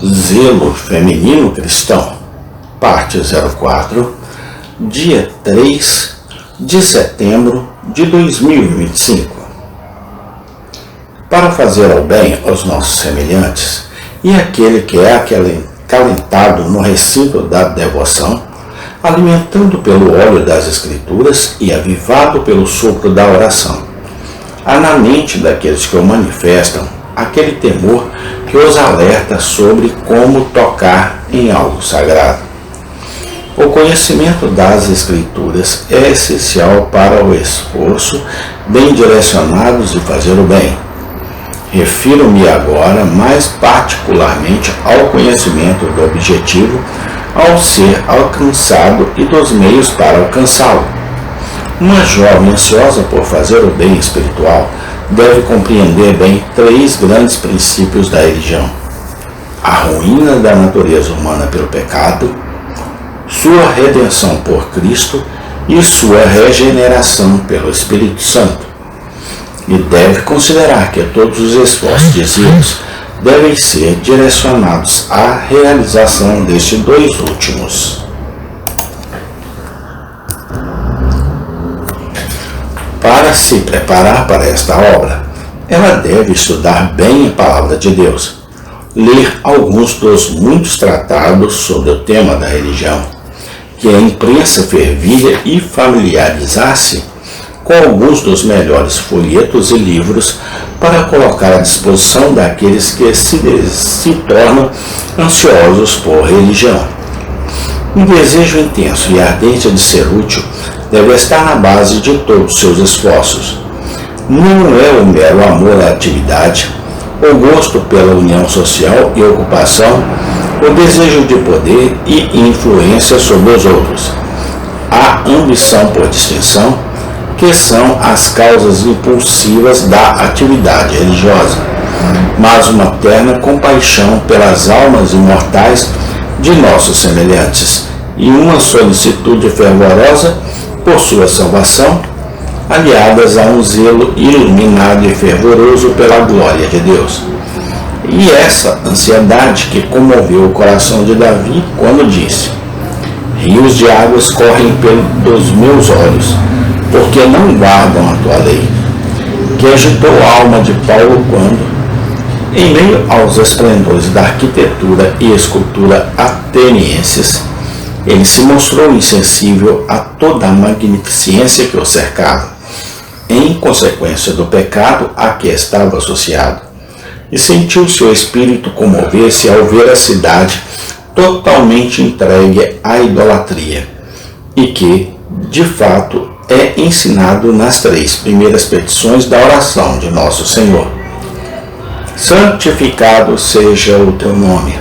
Zelo Feminino Cristão, parte 04, dia 3 de setembro de 2025. Para fazer ao bem aos nossos semelhantes e aquele que é acalentado no recinto da devoção, alimentando pelo óleo das Escrituras e avivado pelo sopro da oração, há na mente daqueles que o manifestam aquele temor que os alerta sobre como tocar em algo sagrado. O conhecimento das Escrituras é essencial para o esforço bem direcionados de fazer o bem. Refiro-me agora mais particularmente ao conhecimento do objetivo ao ser alcançado e dos meios para alcançá-lo. Uma jovem ansiosa por fazer o bem espiritual deve compreender bem três grandes princípios da religião: a ruína da natureza humana pelo pecado, sua redenção por Cristo e sua regeneração pelo Espírito Santo. E deve considerar que todos os esforços dizidos devem ser direcionados à realização destes dois últimos. Para se preparar para esta obra, ela deve estudar bem a Palavra de Deus, ler alguns dos muitos tratados sobre o tema da religião, que a imprensa fervilha e familiarizar-se com alguns dos melhores folhetos e livros para colocar à disposição daqueles que se tornam ansiosos por religião. Um desejo intenso e ardente de ser útil deve estar na base de todos os seus esforços. Não é o mero amor à atividade, o gosto pela união social e ocupação, o desejo de poder e influência sobre os outros, a ambição por distinção, que são as causas impulsivas da atividade religiosa, mas uma terna compaixão pelas almas imortais de nossos semelhantes e uma solicitude fervorosa por sua salvação, aliadas a um zelo iluminado e fervoroso pela glória de Deus. E essa ansiedade que comoveu o coração de Davi quando disse: rios de águas correm pelos meus olhos, porque não guardam a tua lei, que agitou a alma de Paulo quando, em meio aos esplendores da arquitetura e escultura atenienses, ele se mostrou insensível a toda a magnificência que o cercava, em consequência do pecado a que estava associado, e sentiu seu espírito comover-se ao ver a cidade totalmente entregue à idolatria, e que, de fato, é ensinado nas três primeiras petições da oração de Nosso Senhor. Santificado seja o teu nome,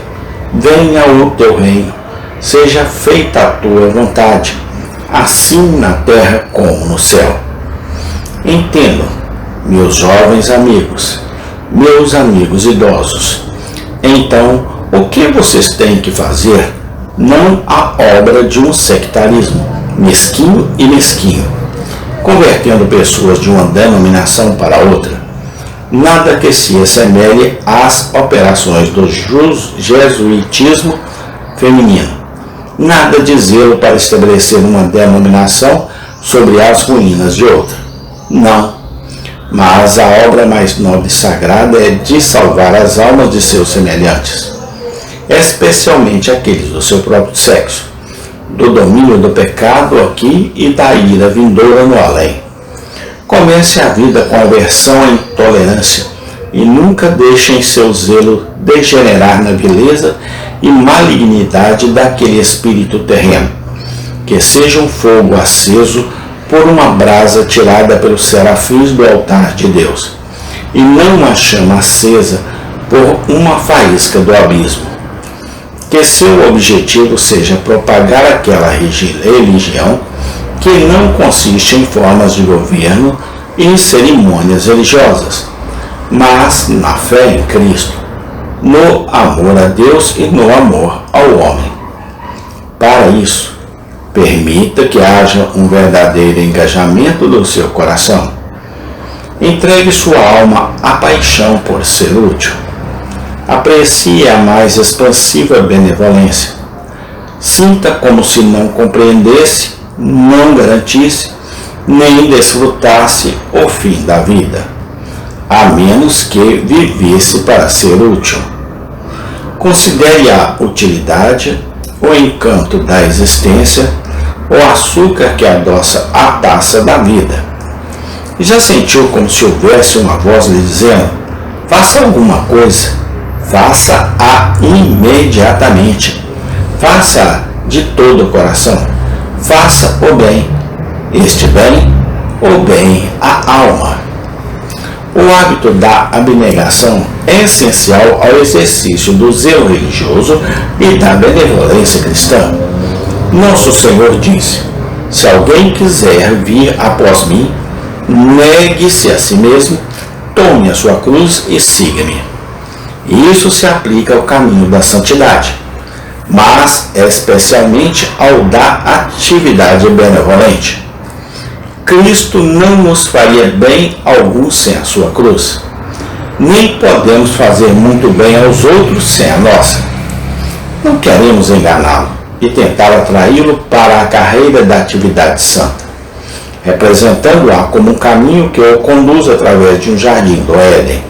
venha o teu reino, seja feita a tua vontade, assim na terra como no céu. Entendam, meus jovens amigos, meus amigos idosos, então o que vocês têm que fazer não a obra de um sectarismo mesquinho e mesquinho, convertendo pessoas de uma denominação para outra, nada que se assemelhe às operações do jesuitismo feminino, nada de zelo para estabelecer uma denominação sobre as ruínas de outra. Não, mas a obra mais nobre e sagrada é de salvar as almas de seus semelhantes, especialmente aqueles do seu próprio sexo, do domínio do pecado aqui e da ira vindoura no além. Comece a vida com aversão à intolerância e nunca deixem seu zelo degenerar na vileza e malignidade daquele espírito terreno, que seja um fogo aceso por uma brasa tirada pelos serafins do altar de Deus, e não uma chama acesa por uma faísca do abismo. Que seu objetivo seja propagar aquela religião que não consiste em formas de governo e em cerimônias religiosas, mas na fé em Cristo, no amor a Deus e no amor ao homem. Para isso, permita que haja um verdadeiro engajamento do seu coração. Entregue sua alma à paixão por ser útil. aprecie a mais expansiva benevolência. Sinta como se não compreendesse, não garantisse, nem desfrutasse o fim da vida, a menos que vivesse para ser útil. Considere a utilidade, o encanto da existência, o açúcar que adoça a taça da vida. E já sentiu como se houvesse uma voz lhe dizendo: faça alguma coisa, faça-a imediatamente, faça-a de todo o coração, faça o bem, este bem, o bem à alma. O hábito da abnegação é essencial ao exercício do zelo religioso e da benevolência cristã. Nosso Senhor disse: se alguém quiser vir após mim, negue-se a si mesmo, tome a sua cruz e siga-me. Isso se aplica ao caminho da santidade, mas especialmente ao da atividade benevolente. Cristo não nos faria bem algum sem a sua cruz. Nem podemos fazer muito bem aos outros sem a nossa. Não queremos enganá-lo e tentar atraí-lo para a carreira da atividade santa, representando-a como um caminho que o conduz através de um jardim do Éden,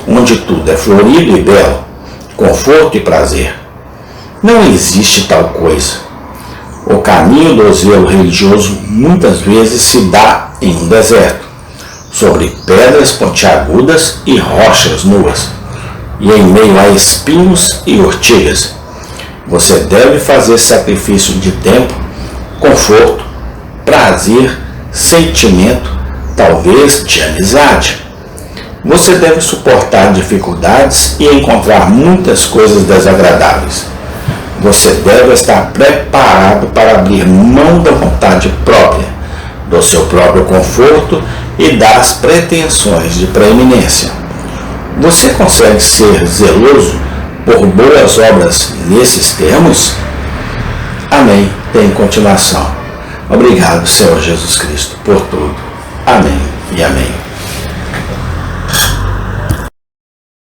onde tudo é florido e belo, conforto e prazer. Não existe tal coisa. O caminho do zelo religioso muitas vezes se dá em um deserto, sobre pedras pontiagudas e rochas nuas, e em meio a espinhos e ortigas. Você deve fazer sacrifício de tempo, conforto, prazer, sentimento, talvez de amizade. Você deve suportar dificuldades e encontrar muitas coisas desagradáveis. Você deve estar preparado para abrir mão da vontade própria, do seu próprio conforto e das pretensões de preeminência. Você consegue ser zeloso por boas obras nesses termos? Amém. Tem continuação. Obrigado, Senhor Jesus Cristo, por tudo. Amém e amém.